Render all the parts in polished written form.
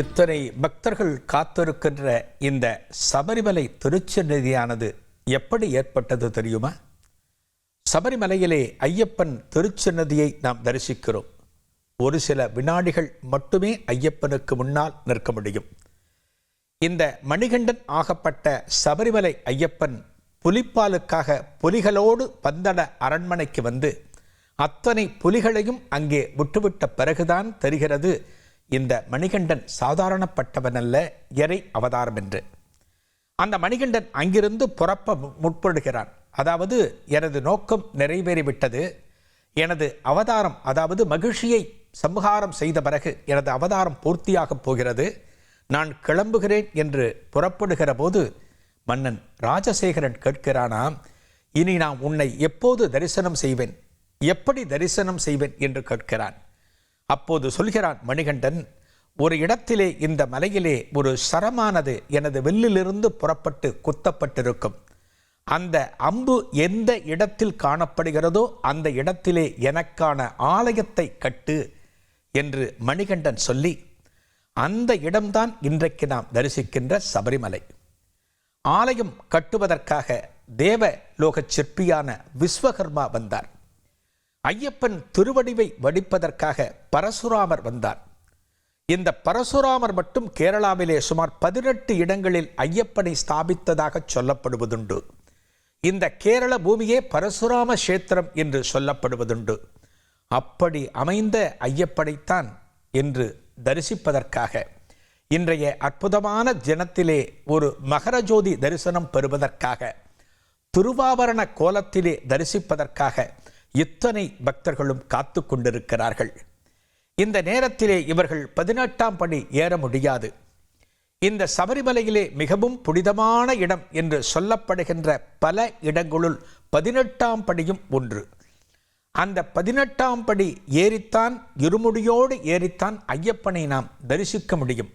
இத்தனை பக்தர்கள் காத்திருக்கின்ற இந்த சபரிமலை திருச்சந்நிதியானது எப்படி ஏற்பட்டது தெரியுமா? சபரிமலையிலே ஐயப்பன் திருச்சந்நிதியை நாம் தரிசிக்கிறோம். ஒரு சில வினாடிகள் மட்டுமே ஐயப்பனுக்கு முன்னால் நிற்க முடியும். இந்த மணிகண்டன் ஆகப்பட்ட சபரிமலை ஐயப்பன் புலிப்பாலுக்காக புலிகளோடு பந்தட அரண்மனைக்கு வந்து அத்தனை புலிகளையும் அங்கே விட்டுவிட்ட பிறகுதான் தெரிகிறது இந்த மணிகண்டன் சாதாரணப்பட்டவன் அல்ல, இறை அவதாரம் என்று. அந்த மணிகண்டன் அங்கிருந்து புறப்ப முற்படுகிறான். அதாவது, எனது நோக்கம் நிறைவேறிவிட்டது, எனது அவதாரம், அதாவது மகிழ்ச்சியை சம்ஹாரம் செய்த பிறகு எனது அவதாரம் பூர்த்தியாகப் போகிறது, நான் கிளம்புகிறேன் என்று புறப்படுகிற போது மன்னன் ராஜசேகரன் கேட்கிறானாம், இனி நான் உன்னை எப்போது தரிசனம் செய்வேன், எப்படி தரிசனம் செய்வேன் என்று கேட்கிறான். அப்போது சொல்கிறான் மணிகண்டன், ஒரு இடத்திலே இந்த மலையிலே ஒரு சரமானது எனது வில்லிலிருந்து புறப்பட்டு குத்தப்பட்டிருக்கும். அந்த அம்பு எந்த இடத்தில் காணப்படுகிறதோ அந்த இடத்திலே எனக்கான ஆலயத்தை கட்டு என்று மணிகண்டன் சொல்லி, அந்த இடம்தான் இன்றைக்கு நாம் தரிசிக்கின்ற சபரிமலை. ஆலயம் கட்டுவதற்காக தேவலோக சிற்பியான விஸ்வகர்மா வந்தார். ஐயப்பன் திருவடிவை வடிப்பதற்காக பரசுராமர் வந்தார். இந்த பரசுராமர் மட்டும் கேரளாவிலே சுமார் 18 இடங்களில் ஐயப்பனை ஸ்தாபித்ததாக சொல்லப்படுவதுண்டு. இந்த கேரள பூமியே பரசுராம கஷேத்திரம் என்று சொல்லப்படுவதுண்டு. அப்படி அமைந்த ஐயப்பனைத்தான் என்று தரிசிப்பதற்காக இன்றைய அற்புதமான தினத்திலே ஒரு மகரஜோதி தரிசனம் பெறுவதற்காக, திருவாபரண கோலத்திலே தரிசிப்பதற்காக இத்தனை பக்தர்களும் காத்து கொண்டிருக்கிறார்கள். இந்த நேரத்திலே இவர்கள் 18ஆம் படி ஏற முடியாது. இந்த சபரிமலையிலே மிகவும் புனிதமான இடம் என்று சொல்லப்படுகின்ற பல இடங்களுள் 18ஆம் படியும் ஒன்று. அந்த 18ஆம் படி ஏறித்தான், இருமுடியோடு ஏறித்தான் ஐயப்பனை நாம் தரிசிக்க முடியும்.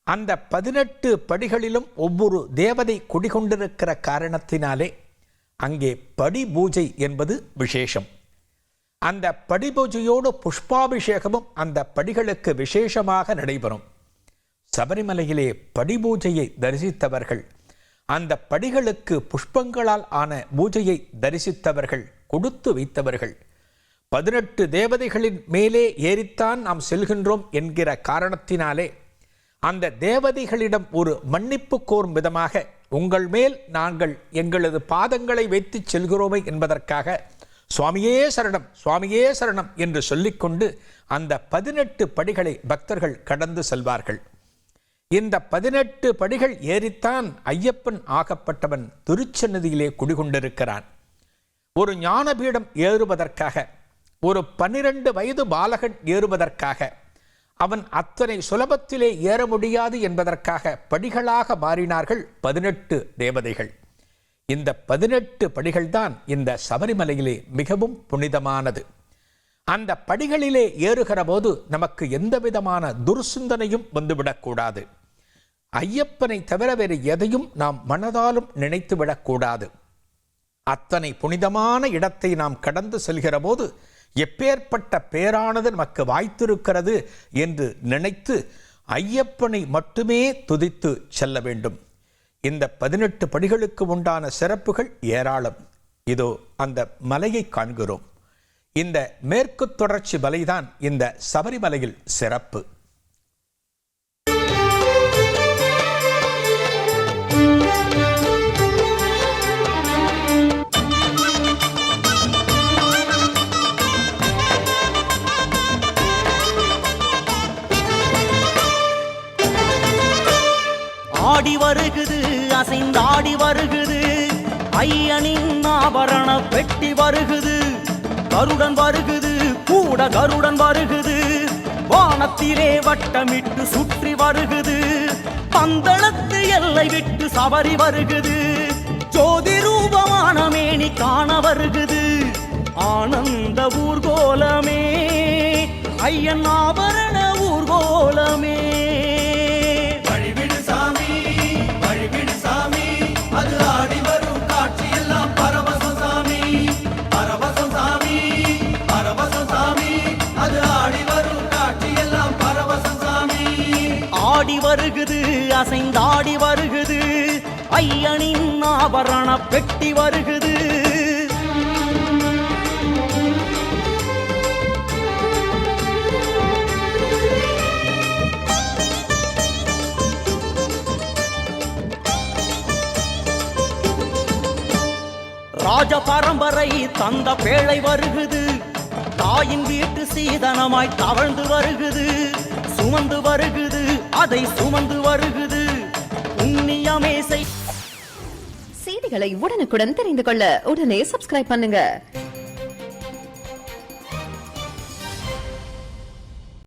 அந்த 18 படிகளிலும் ஒவ்வொரு தேவதை குடிகொண்டிருக்கிற காரணத்தினாலே அங்கே படி பூஜை என்பது விசேஷம். அந்த படி பூஜையோடு புஷ்பாபிஷேகமும் அந்த படிகளுக்கு விசேஷமாக நடைபெறும். சபரிமலையிலே படி பூஜையை தரிசித்தவர்கள், அந்த படிகளுக்கு புஷ்பங்களால் ஆன பூஜையை தரிசித்தவர்கள், கொடுத்து வைத்தவர்கள், 18 தேவதைகளின் மேலே ஏறித்தான் நாம் செல்கின்றோம் என்கிற காரணத்தினாலே அந்த தேவதைகளிடம் ஒரு மன்னிப்பு கோரும் விதமாக, உங்கள் மேல் நாங்கள் எங்களது பாதங்களை வைத்து செல்கிறோமே என்பதற்காக சுவாமியே சரணம், சுவாமியே சரணம் என்று சொல்லிக்கொண்டு அந்த 18 படிகளை பக்தர்கள் கடந்து செல்வார்கள். இந்த 18 படிகள் ஏறித்தான் ஐயப்பன் ஆகப்பட்டவன் திருச்சந்நிதியிலே குடிகொண்டிருக்கிறான். ஒரு ஞானபீடம் ஏறுவதற்காக, ஒரு 12 வயது பாலகன் ஏறுவதற்காக, அவன் அத்தனை சுலபத்திலே ஏற முடியாது என்பதற்காக படிகளாக மாறினார்கள் 18 தேவதைகள். இந்த 18 படிகள்தான் இந்த சபரிமலையிலே மிகவும் புனிதமானது. அந்த படிகளிலே ஏறுகிற போது நமக்கு எந்த விதமான துர்சிந்தனையும் வந்துவிடக்கூடாது. ஐயப்பனை தவிர வேறு எதையும் நாம் மனதாலும் நினைத்து விடக்கூடாது. அத்தனை புனிதமான இடத்தை நாம் கடந்து செல்கிற போது எப்பேற்பட்ட பேரானது நமக்கு வாய்த்திருக்கிறது என்று நினைத்து ஐயப்பனை மட்டுமே துதித்து செல்ல வேண்டும். இந்த 18 படிகளுக்கு உண்டான சிறப்புகள் ஏராளம். இதோ அந்த மலையை காண்கிறோம். இந்த மேற்கு தொடர்ச்சி மலைதான் இந்த சபரிமலையில் சிறப்பு. ஆடி வருகுது, அசைந்தாடி வருகுது, ஐயனின் ஆபரண பெட்டி வருகுது, கருடன் வருகுது, கூட கருடன் வருகுது, வானத்திலே வட்டமிட்டு சுற்றி வருகுது, பந்தளத்து எல்லை விட்டு சபரி வருகுது, ஜோதி ரூபமான மேனி காண வருகுது, ஆனந்த ஊர்கோலமே, ஐயன் ஆபரண ஊர்கோலமே. ஆடி வருகுது அசைந்தாடி வருகுது ஐயனின் ஆபரண பெட்டி வருகுது ராஜ பரம்பரை தந்த பேழை வருகுது தாயின் வீட்டு சீதனமாய் தவழ்ந்து வருகுது சுமந்து வருகுது அதை சுமந்து வருகுது புண்ணியமே செய்திகளை உடனுக்குடன் தெரிந்து கொள்ள உடனே சப்ஸ்கிரைப் பண்ணுங்க.